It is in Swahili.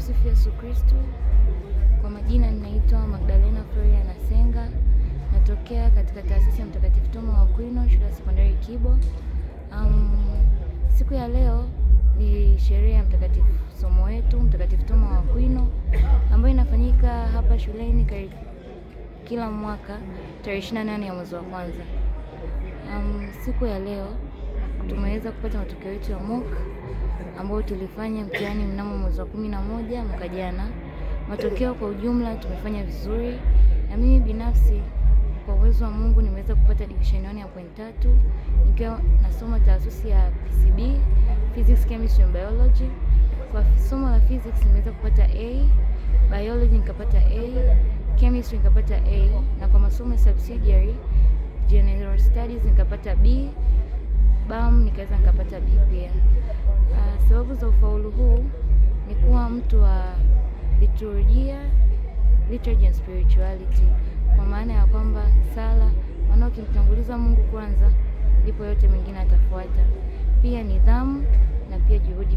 Tumsifu Yesu Kristo. Kwa majina ninaitwa Magdalena Floria Nasenga, natokea katika taasisi ya Mtakatifu Toma wa Aquino, shule ya sekondari Kibo. Siku ya leo ni sherehe ya somo wetu Mtakatifu Toma wa Aquino ambayo inafanyika hapa shuleni kila mwaka tarehe 28 ya mwezi wa kwanza. Siku ya leo tumeweza kupata matokeo yetu ya mock ambao tulifanya mtihani mnamo mwezi wa 11 mwaka jana. Matokeo kwa ujumla tumefanya vizuri, na mimi binafsi kwa uwezo wa Mungu nimeweza kupata division 1 ya point 3 nikiwa nasoma taasisi ya PCB, Physics, Chemistry and Biology. Kwa somo la Physics nimeweza kupata A, Biology nikapata A, Chemistry nikapata A, na kwa masomo ya subsidiary General Studies nikapata B, BAM nikaweza nikapata B pia. Sababu za ufaulu huu ni kuwa mtu wa liturujia, liturgy and spirituality, kwa maana ya kwamba sala, maana ukimtanguliza Mungu kwanza ndipo yote mengine atafuata. Pia nidhamu na pia juhudi